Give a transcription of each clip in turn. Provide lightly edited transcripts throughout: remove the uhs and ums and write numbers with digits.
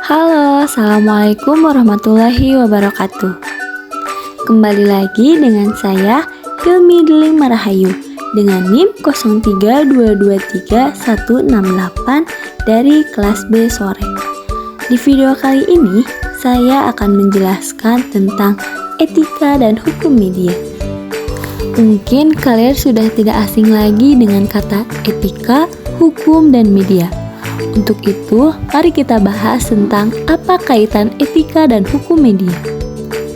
Halo, Assalamualaikum warahmatullahi wabarakatuh. Kembali lagi dengan saya, Hilmi Deling Marahayu, dengan NIM 032231168 dari kelas B sore. Di video kali ini, saya akan menjelaskan tentang etika dan hukum media. Mungkin kalian sudah tidak asing lagi dengan kata etika, hukum, dan media. Untuk itu, mari kita bahas tentang apa kaitan etika dan hukum media.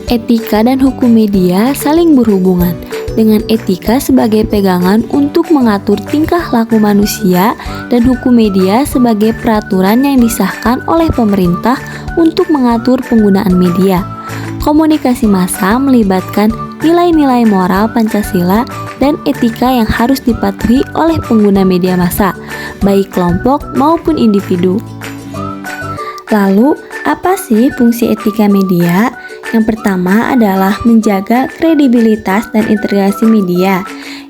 Etika dan hukum media saling berhubungan, dengan etika sebagai pegangan untuk mengatur tingkah laku manusia dan hukum media sebagai peraturan yang disahkan oleh pemerintah untuk mengatur penggunaan media. Komunikasi massa melibatkan nilai-nilai moral Pancasila dan etika yang harus dipatuhi oleh pengguna media massa, baik kelompok maupun individu. Lalu, apa sih fungsi etika media? Yang pertama adalah menjaga kredibilitas dan integrasi media.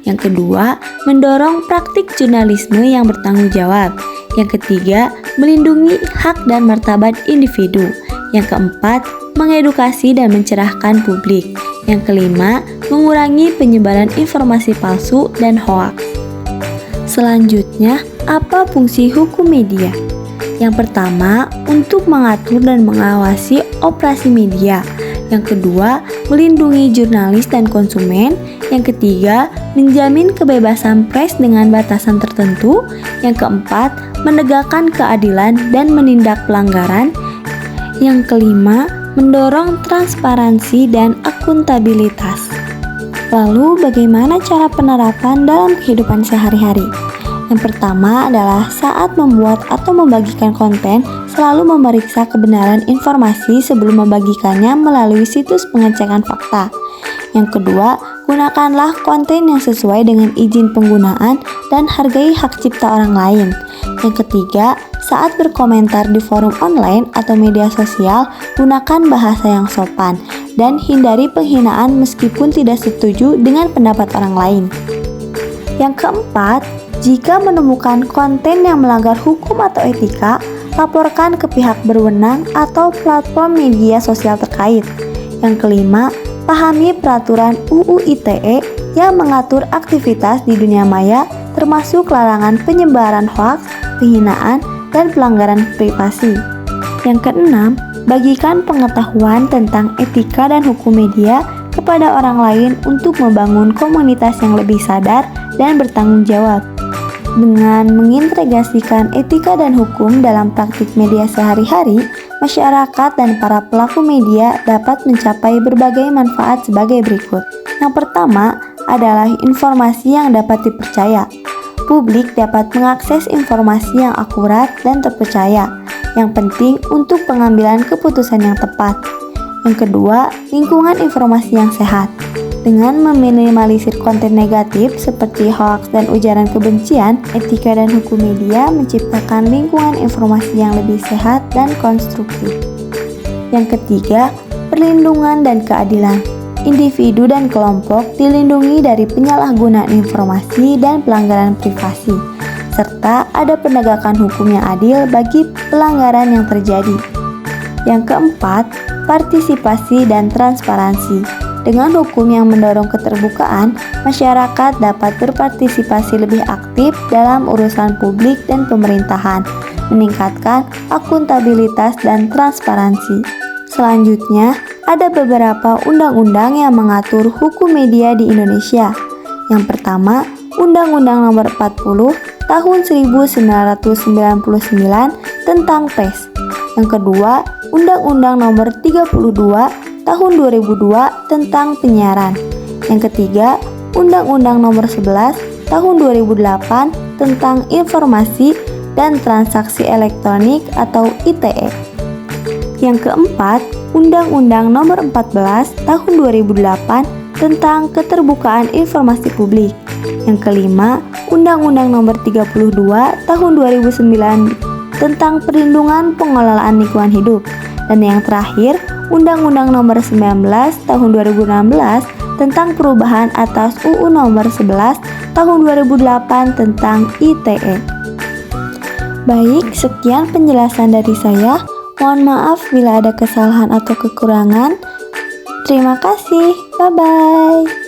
Yang kedua, mendorong praktik jurnalisme yang bertanggung jawab. Yang ketiga, melindungi hak dan martabat individu. Yang keempat, mengedukasi dan mencerahkan publik. Yang kelima, mengurangi penyebaran informasi palsu dan hoaks. Selanjutnya, apa fungsi hukum media? Yang pertama, untuk mengatur dan mengawasi operasi media. Yang kedua, melindungi jurnalis dan konsumen. Yang ketiga, menjamin kebebasan pers dengan batasan tertentu. Yang keempat, menegakkan keadilan dan menindak pelanggaran. Yang kelima, mendorong transparansi dan akuntabilitas. Lalu, bagaimana cara penerapan dalam kehidupan sehari-hari? Yang pertama adalah saat membuat atau membagikan konten, selalu memeriksa kebenaran informasi sebelum membagikannya melalui situs pengecekan fakta. Yang kedua, gunakanlah konten yang sesuai dengan izin penggunaan dan hargai hak cipta orang lain. Yang ketiga, saat berkomentar di forum online atau media sosial, gunakan bahasa yang sopan dan hindari penghinaan meskipun tidak setuju dengan pendapat orang lain. Yang keempat, jika menemukan konten yang melanggar hukum atau etika, laporkan ke pihak berwenang atau platform media sosial terkait. Yang kelima, pahami peraturan UU ITE yang mengatur aktivitas di dunia maya, termasuk larangan penyebaran hoaks, penghinaan, dan pelanggaran privasi. Yang keenam, bagikan pengetahuan tentang etika dan hukum media kepada orang lain untuk membangun komunitas yang lebih sadar dan bertanggung jawab. Dengan mengintegrasikan etika dan hukum dalam praktik media sehari-hari, masyarakat dan para pelaku media dapat mencapai berbagai manfaat sebagai berikut. Yang pertama adalah informasi yang dapat dipercaya. Publik dapat mengakses informasi yang akurat dan terpercaya, yang penting untuk pengambilan keputusan yang tepat. Yang kedua, lingkungan informasi yang sehat. Dengan meminimalisir konten negatif seperti hoaks dan ujaran kebencian, etika dan hukum media menciptakan lingkungan informasi yang lebih sehat dan konstruktif. Yang ketiga, perlindungan dan keadilan. Individu dan kelompok dilindungi dari penyalahgunaan informasi dan pelanggaran privasi, serta ada penegakan hukum yang adil bagi pelanggaran yang terjadi. Yang keempat, partisipasi dan transparansi. Dengan hukum yang mendorong keterbukaan, masyarakat dapat berpartisipasi lebih aktif dalam urusan publik dan pemerintahan, meningkatkan akuntabilitas dan transparansi. Selanjutnya, ada beberapa undang-undang yang mengatur hukum media di Indonesia. Yang pertama, Undang-Undang Nomor 40 Tahun 1999 tentang pers. Yang kedua, Undang-Undang Nomor 32 Tahun 2002 tentang penyiaran. Yang ketiga, Undang-Undang Nomor 11 Tahun 2008 tentang informasi dan transaksi elektronik atau ITE. Yang keempat, Undang-Undang Nomor 14 Tahun 2008 tentang keterbukaan informasi publik. Yang kelima, Undang-Undang Nomor 32 Tahun 2009 tentang perlindungan pengelolaan lingkungan hidup. Dan yang terakhir, Undang-Undang Nomor 19 Tahun 2016 tentang perubahan atas UU Nomor 11 Tahun 2008 tentang ITE. Baik, sekian penjelasan dari saya. Mohon maaf bila ada kesalahan atau kekurangan. Terima kasih. Bye-bye.